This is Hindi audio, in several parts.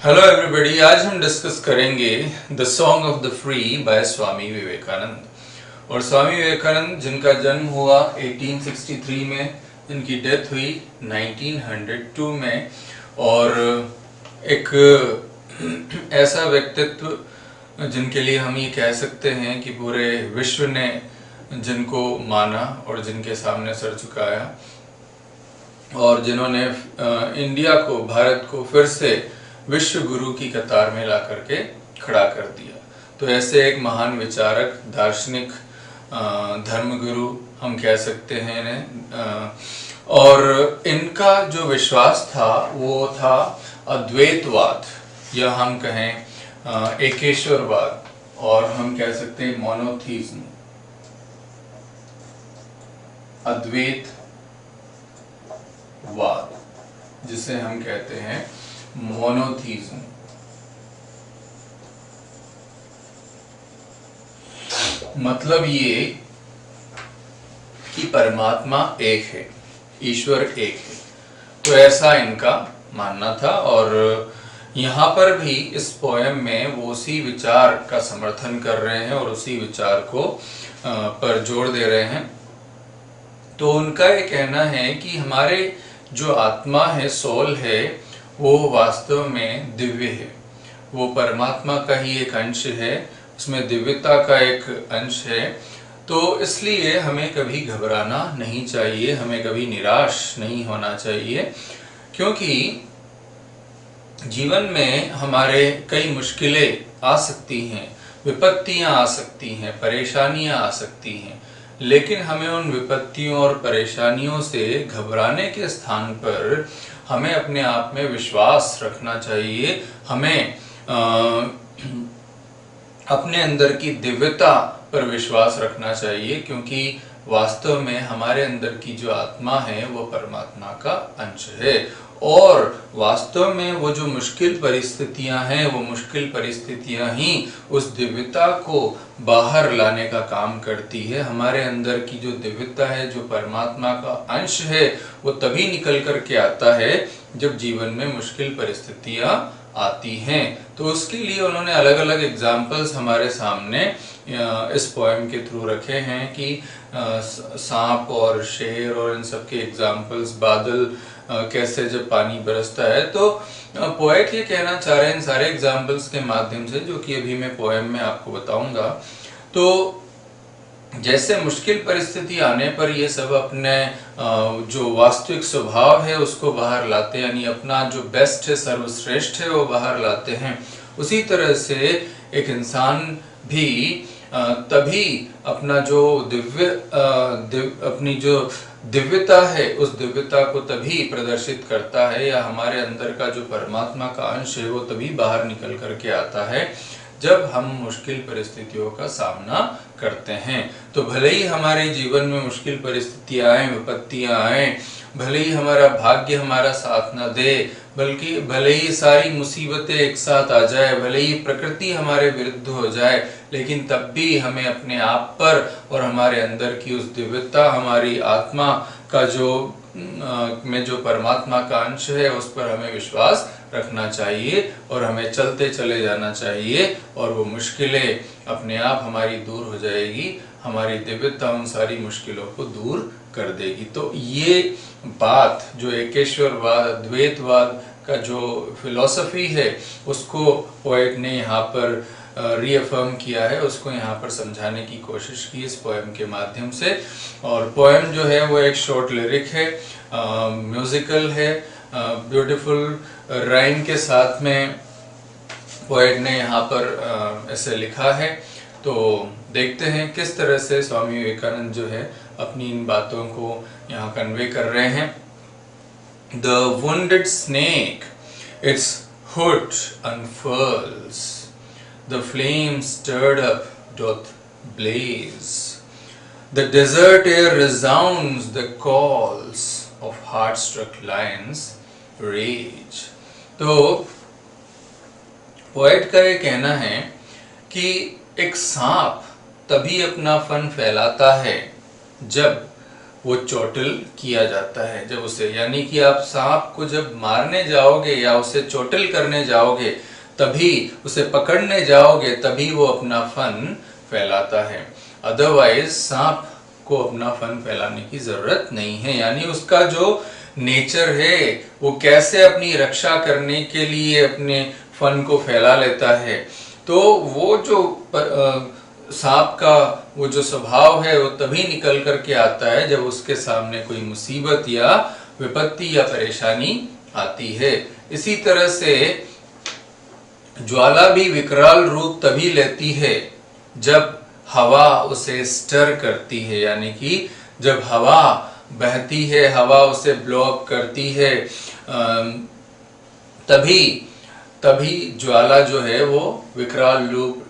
हेलो एवरीबॉडी, आज हम डिस्कस करेंगे the song of the free by Swami Vivekananda. और स्वामी विवेकानंद जिनका जन्म हुआ 1863 में, जिनकी डेथ हुई 1902 में, और एक ऐसा व्यक्तित्व जिनके लिए हम ये कह सकते हैं कि पूरे विश्व ने जिनको माना और जिनके सामने सर झुकाया और जिन्होंने इंडिया को, भारत को फिर से विश्व गुरु की कतार में ला करके खड़ा कर दिया। तो ऐसे एक महान विचारक, दार्शनिक, धर्मगुरु हम कह सकते हैं इन्हें। और इनका जो विश्वास था वो था अद्वैतवाद, या हम कहें एकेश्वरवाद, और हम कह सकते हैं मोनोथीज्म, अद्वैतवाद, जिसे हम कहते हैं मोनोथीज्म। मतलब ये कि परमात्मा एक है, ईश्वर एक है। तो ऐसा इनका मानना था। और यहाँ पर भी इस पोएम में वो उसी विचार का समर्थन कर रहे हैं और उसी विचार को पर जोर दे रहे हैं। तो उनका ये कहना है कि हमारे जो आत्मा है, सोल है, वो वास्तव में दिव्य है। वो परमात्मा का ही एक अंश है, उसमें दिव्यता का एक अंश है। तो इसलिए हमें कभी घबराना नहीं चाहिए, हमें कभी निराश नहीं होना चाहिए, क्योंकि जीवन में हमारे कई मुश्किलें आ सकती हैं, विपत्तियां आ सकती हैं, परेशानियां आ सकती हैं, लेकिन हमें उन विपत्तियों और परेशानियों से घबराने के स्थान पर हमें अपने आप में विश्वास रखना चाहिए। हमें अपने अंदर की दिव्यता पर विश्वास रखना चाहिए, क्योंकि वास्तव में हमारे अंदर की जो आत्मा है वो परमात्मा का अंश है। और वास्तव में वो जो मुश्किल परिस्थितियां हैं, वो मुश्किल परिस्थितियां ही उस दिव्यता को बाहर लाने का काम करती है। हमारे अंदर की जो दिव्यता है, जो परमात्मा का अंश है, वो तभी निकल करके आता है जब जीवन में मुश्किल परिस्थितियां आती हैं। तो उसके लिए उन्होंने अलग अलग एग्जाम्पल्स हमारे सामने इस पोएम के थ्रू रखे हैं कि सांप और शेर और इन सब के एग्जाम्पल्स, बादल कैसे जब पानी बरसता है। तो पोएट ये कहना चाह रहे हैं इन सारे एग्जाम्पल्स के माध्यम से, जो कि अभी मैं पोएम में आपको बताऊंगा। तो जैसे मुश्किल परिस्थिति आने पर ये सब अपने जो वास्तविक स्वभाव है उसको बाहर लाते हैं, यानी अपना जो बेस्ट है, सर्वश्रेष्ठ है, वो बाहर लाते हैं। उसी तरह से एक इंसान भी तभी अपना जो अपनी जो दिव्यता है, उस दिव्यता को तभी प्रदर्शित करता है, या हमारे अंदर का जो परमात्मा का अंश है वो तभी बाहर निकल करके आता है जब हम मुश्किल परिस्थितियों का सामना करते हैं। तो भले ही हमारे जीवन में मुश्किल परिस्थितियां आए, विपत्तियां आए, भले ही हमारा भाग्य हमारा साथ न दे, बल्कि भले ही सारी मुसीबतें एक साथ आ जाए, भले ही प्रकृति हमारे विरुद्ध हो जाए, लेकिन तब भी हमें अपने आप पर और हमारे अंदर की उस दिव्यता, हमारी आत्मा का जो में जो परमात्मा का अंश है, उस पर हमें विश्वास रखना चाहिए और हमें चलते चले जाना चाहिए। और वो मुश्किलें अपने आप हमारी दूर हो जाएगी, हमारी दिव्यता उन सारी मुश्किलों को दूर कर देगी। तो ये बात जो एकेश्वरवाद, अद्वैतवाद का जो फिलॉसफी है, उसको पोएट ने यहाँ पर रीअफर्म किया है, उसको यहाँ पर समझाने की कोशिश की इस पोएम के माध्यम से। और पोएम जो है वो एक शॉर्ट लिरिक है, म्यूजिकल है, ब्यूटीफुल राइम के साथ में पोएट ने यहाँ पर ऐसे लिखा है। तो देखते हैं किस तरह से स्वामी विवेकानंद जो है अपनी इन बातों को यहाँ कन्वे कर रहे हैं। The wounded snake its hood unfurls, the flame stirred up doth blaze, the desert air resounds the calls of heart-struck lions rage। तो पोएट का ये कहना है कि एक सांप तभी अपना फन फैलाता है जब वो चोटिल किया जाता है। जब उसे, यानी कि आप सांप को जब मारने जाओगे या उसे चोटिल करने जाओगे, तभी उसे पकड़ने जाओगे, तभी वो अपना फन फैलाता है। अदरवाइज सांप को अपना फन फैलाने की जरूरत नहीं है। यानी उसका जो नेचर है वो कैसे अपनी रक्षा करने के लिए अपने फन को फैला लेता है, तो वो जो सांप का वो जो स्वभाव है वो तभी निकल करके आता है जब उसके सामने कोई मुसीबत या विपत्ति या परेशानी आती है। इसी तरह से ज्वाला भी विकराल रूप तभी लेती है जब हवा उसे स्टर करती है, यानी कि जब हवा बहती है, हवा उसे ब्लॉक करती है, तभी तभी ज्वाला जो है वो विकराल रूप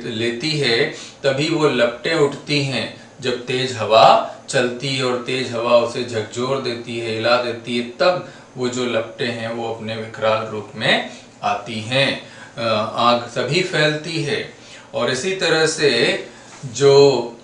लेती है, तभी वो लपटें उठती हैं जब तेज हवा चलती है और तेज हवा उसे झकझोर देती है, हिला देती है, तब वो जो लपटें हैं वो अपने विकराल रूप में आती हैं। आग तभी फैलती है। और इसी तरह से जो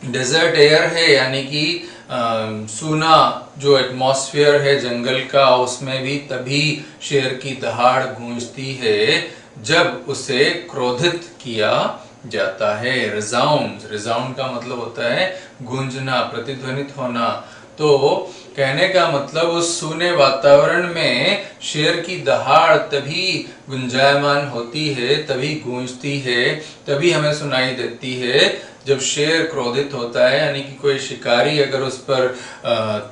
डेजर्ट एयर है, यानी कि सूना जो एटमॉस्फेयर है जंगल का, उसमें भी तभी शेर की दहाड़ गूंजती है जब उसे क्रोधित किया जाता है। रिजाउंड का मतलब होता है गूंजना, प्रतिध्वनित होना। तो कहने का मतलब उस सूने वातावरण में शेर की दहाड़ तभी गुंजायमान होती है, तभी गूंजती है, तभी हमें सुनाई देती है जब शेर क्रोधित होता है। यानी कि कोई शिकारी अगर उस पर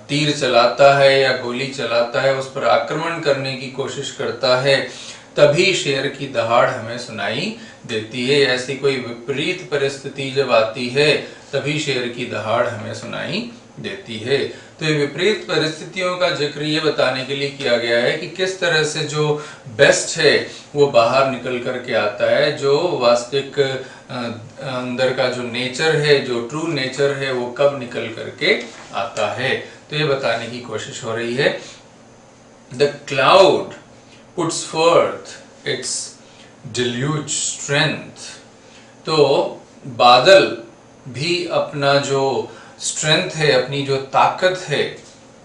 तीर चलाता है या गोली चलाता है, उस पर आक्रमण करने की कोशिश करता है, तभी शेर की दहाड़ हमें सुनाई देती है। ऐसी कोई विपरीत परिस्थिति जब आती है तभी शेर की दहाड़ हमें सुनाई देती है। तो ये विपरीत परिस्थितियों का जिक्र ये बताने के लिए किया गया है कि किस तरह से जो बेस्ट है वो बाहर निकल करके आता है, जो वास्तविक अंदर का जो नेचर है, जो ट्रू नेचर है, वो कब निकल करके आता है। तो ये बताने की कोशिश हो रही है। The cloud puts forth its deluge strength। तो बादल भी अपना जो स्ट्रेंथ है, अपनी जो ताकत है,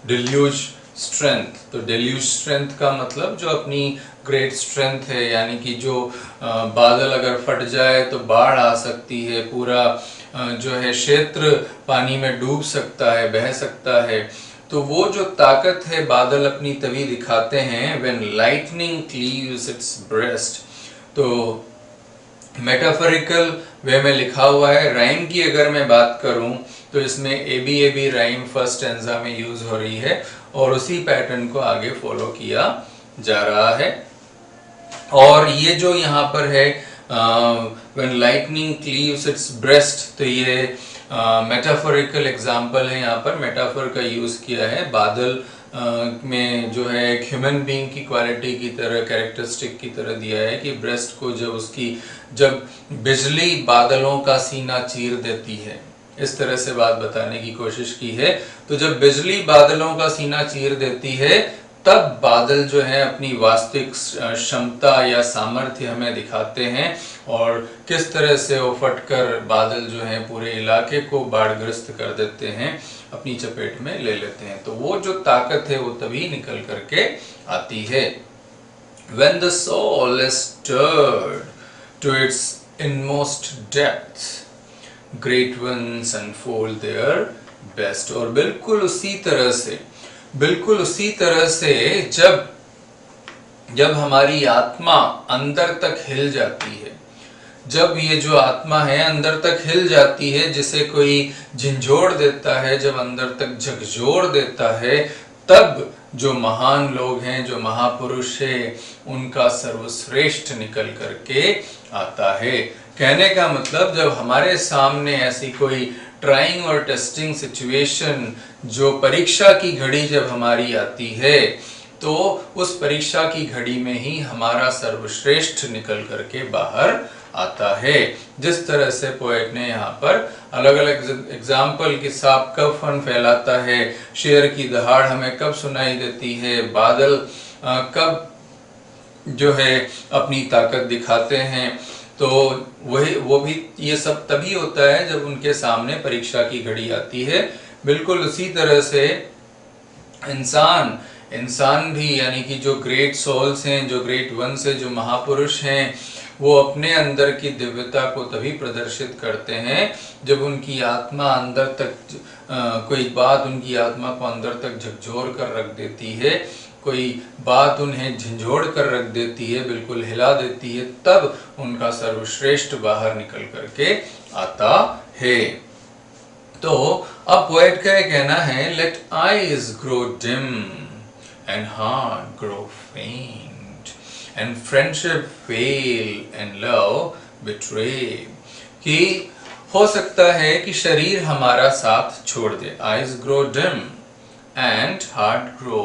डिल्यूज स्ट्रेंथ। तो डिल्यूज स्ट्रेंथ का मतलब जो अपनी ग्रेट स्ट्रेंथ है, यानी कि जो बादल अगर फट जाए तो बाढ़ आ सकती है, पूरा जो है क्षेत्र पानी में डूब सकता है, बह सकता है। तो वो जो ताकत है बादल अपनी तभी दिखाते हैं when lightning cleaves its breast। तो मेटाफोरिकल वे में लिखा हुआ है। राइम की अगर मैं बात करूं तो इसमें A B rhyme first stanza में यूज हो रही है और उसी पैटर्न को आगे फॉलो किया जा रहा है। और ये जो यहाँ पर है when lightning cleaves its breast, तो ये मेटाफोरिकल एग्जाम्पल है। यहाँ पर मेटाफोर का यूज किया है। बादल में जो है एक ह्यूमन बीइंग की क्वालिटी की तरह, कैरेक्टरिस्टिक की तरह दिया है कि ब्रेस्ट को जब बिजली बादलों का सीना चीर देती है, इस तरह से बात बताने की कोशिश की है। तो जब बिजली बादलों का सीना चीर देती है तब बादल जो है अपनी वास्तविक क्षमता या सामर्थ्य हमें दिखाते हैं और किस तरह से वो फटकर बादल जो है पूरे इलाके को बाढ़ग्रस्त कर देते हैं, अपनी चपेट में ले लेते हैं। तो वो जो ताकत है वो तभी निकल करके आती है। When the soul is stirred to its inmost depth, great ones unfold their best। और बिल्कुल उसी तरह से जब हमारी आत्मा अंदर तक हिल जाती है, जब ये जो आत्मा है अंदर तक हिल जाती है, जिसे कोई झंझोड़ देता है, जब अंदर तक झकझोर देता है, तब जो महान लोग हैं, जो महापुरुष है, उनका सर्वश्रेष्ठ निकल करके आता है। कहने का मतलब जब हमारे सामने ऐसी कोई ट्राइंग और टेस्टिंग सिचुएशन, जो परीक्षा की घड़ी जब हमारी आती है, तो उस परीक्षा की घड़ी में ही हमारा सर्वश्रेष्ठ निकल करके बाहर आता है। जिस तरह से पोएट ने यहाँ पर अलग अलग एग्जाम्पल कि सांप कब फन फैलाता है, शेर की दहाड़ हमें कब सुनाई देती है, बादल कब जो है अपनी ताकत दिखाते हैं, तो वो भी ये सब तभी होता है जब उनके सामने परीक्षा की घड़ी आती है। बिल्कुल उसी तरह से इंसान भी, यानी कि जो ग्रेट सोल्स हैं, जो ग्रेट वंस हैं, जो महापुरुष हैं, वो अपने अंदर की दिव्यता को तभी प्रदर्शित करते हैं जब उनकी आत्मा अंदर तक कोई बात उनकी आत्मा को अंदर तक झकझोर कर रख देती है, कोई बात उन्हें झंझोड़ कर रख देती है, बिल्कुल हिला देती है, तब उनका सर्वश्रेष्ठ बाहर निकल करके आता है। तो अब पोएट का कहना है, let eyes grow dim and heart grow faint and friendship fail and love betray, कि हो सकता है कि शरीर हमारा साथ छोड़ दे, eyes grow dim and heart grow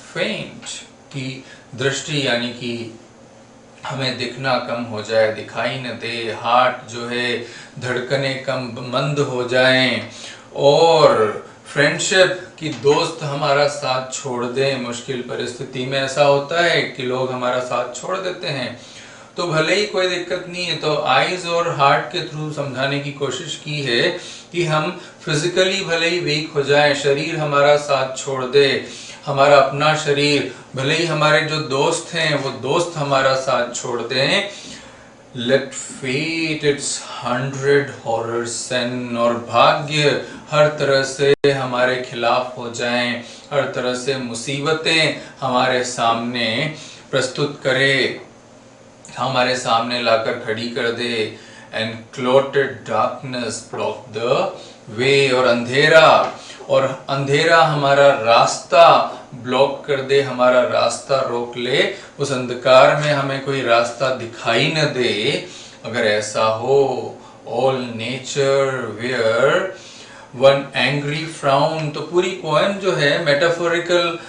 faint, की दृष्टि यानी कि हमें दिखना कम हो जाए, दिखाई न दे, हार्ट जो है धड़कने कम मंद हो जाएं, और फ्रेंडशिप की दोस्त हमारा साथ छोड़ दें। मुश्किल परिस्थिति में ऐसा होता है कि लोग हमारा साथ छोड़ देते हैं, तो भले ही कोई दिक्कत नहीं है, तो आईज और हार्ट के थ्रू समझाने की कोशिश की है कि हम फिजिकली भले ही वीक हो जाएं, शरीर हमारा साथ छोड़ दे, हमारा अपना शरीर, भले ही हमारे जो दोस्त हैं वो दोस्त हमारा साथ छोड़ दें, let fate its 100 horror send, और भाग्य हर तरह से हमारे खिलाफ हो जाएं, हर तरह से मुसीबतें हमारे सामने प्रस्तुत करे, हमारे सामने लाकर खड़ी कर दे, and clotted darkness block the way, और अंधेरा हमारा रास्ता ब्लॉक कर दे, हमारा रास्ता रोक ले, उस अंधकार में हमें कोई रास्ता दिखाई न दे। अगर ऐसा हो, all nature wear one angry frown, तो पूरी पोएम जो है मेटाफोरिकल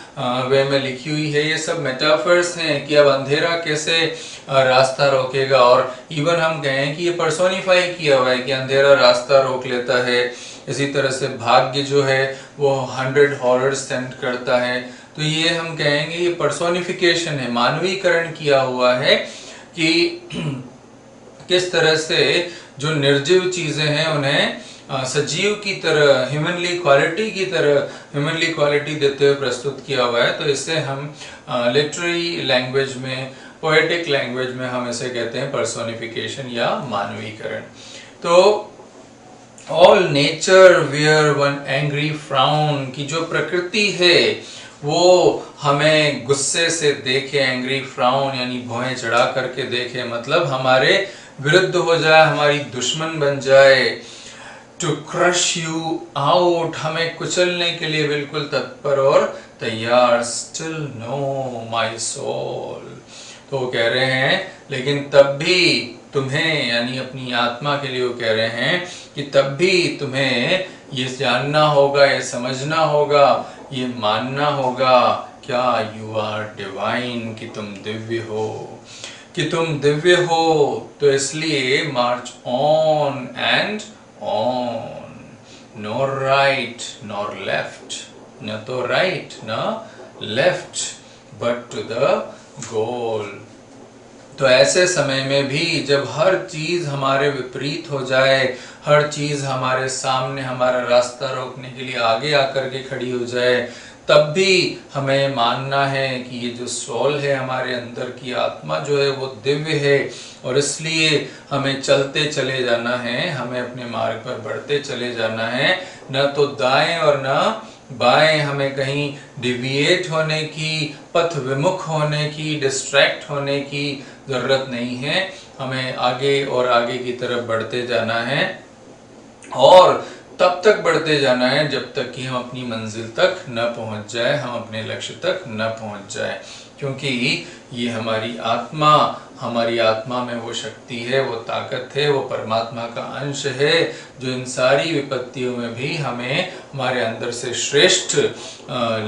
वे में लिखी हुई है, ये सब मेटाफर्स हैं कि अब अंधेरा कैसे रास्ता रोकेगा, और इवन हम कहें कि ये पर्सोनिफाई किया हुआ है कि अंधेरा रास्ता रोक लेता है। इसी तरह से भाग्य जो है वो 100 हॉरर सेंड करता है, तो ये हम कहेंगे ये पर्सोनिफिकेशन है, मानवीकरण किया हुआ है कि किस तरह से जो निर्जीव चीजें हैं उन्हें सजीव की तरह, ह्यूमनली क्वालिटी देते हुए प्रस्तुत किया हुआ है। तो इससे हम लिटरेरी लैंग्वेज में, पोएटिक लैंग्वेज में हम इसे कहते हैं पर्सोनिफिकेशन या मानवीकरण। तो all nature wear one angry frown, की जो प्रकृति है वो हमें गुस्से से देखे, एंग्री फ्राउन यानी भौहें चढ़ा करके देखे, मतलब हमारे विरुद्ध हो जाए, हमारी दुश्मन बन जाए, टू क्रश यू आउट, हमें कुचलने के लिए बिल्कुल तत्पर और तैयार, स्टिल नो माई सोल, तो वो कह रहे हैं लेकिन तब भी तुम्हें, यानी अपनी आत्मा के लिए वो कह रहे हैं कि तब भी तुम्हें ये जानना होगा, ये समझना होगा, ये मानना होगा, क्या यू आर डिवाइन, कि तुम दिव्य हो, कि तुम दिव्य हो। तो इसलिए march on and on, nor right nor left, न तो राइट न left, but to the goal. तो ऐसे समय में भी जब हर चीज हमारे विपरीत हो जाए, हर चीज हमारे सामने हमारा रास्ता रोकने के लिए आगे आकर के खड़ी हो जाए, तब भी हमें मानना है कि ये जो सोल है, हमारे अंदर की आत्मा जो है वो दिव्य है, और इसलिए हमें चलते चले जाना है, हमें अपने मार्ग पर बढ़ते चले जाना है, न तो दाएं और न बाएं, हमें कहीं डिविएट होने की, पथ विमुख होने की, डिस्ट्रैक्ट होने की जरूरत नहीं है। हमें आगे और आगे की तरफ बढ़ते जाना है, और तब तक बढ़ते जाना है जब तक कि हम अपनी मंजिल तक न पहुंच जाए, हम अपने लक्ष्य तक न पहुंच जाए, क्योंकि ये हमारी आत्मा में वो शक्ति है, वो ताकत है, वो परमात्मा का अंश है, जो इन सारी विपत्तियों में भी हमें हमारे अंदर से श्रेष्ठ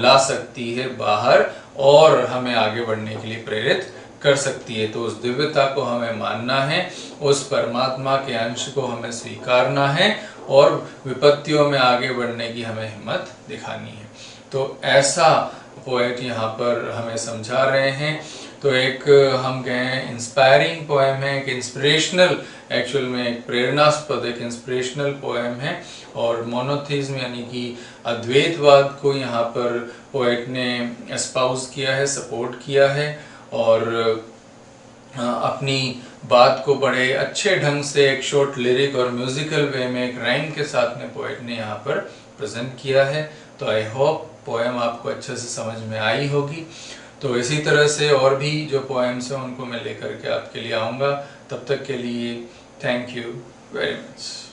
ला सकती है बाहर, और हमें आगे बढ़ने के लिए प्रेरित कर सकती है। तो उस दिव्यता को हमें मानना है, उस परमात्मा के अंश को हमें स्वीकारना है, और विपत्तियों में आगे बढ़ने की हमें हिम्मत दिखानी है। तो ऐसा पोएट यहाँ पर हमें समझा रहे हैं। तो एक हम कहें इंस्पायरिंग पोएम है, एक इंस्पिरेशनल, एक्चुअल में एक प्रेरणास्पद, एक इंस्पिरेशनल पोएम है। और मोनोथीज्म यानी कि अद्वैतवाद को यहाँ पर पोएट ने एस्पाउस किया है, सपोर्ट किया है, और अपनी बात को बड़े अच्छे ढंग से एक शॉर्ट लिरिक और म्यूजिकल वे में एक राइम के साथ में पोएट ने यहाँ पर प्रेजेंट किया है। तो आई होप पोएम आपको अच्छे से समझ में आई होगी। तो इसी तरह से और भी जो पोएम्स हैं उनको मैं लेकर के आपके लिए आऊँगा। तब तक के लिए थैंक यू वेरी मच।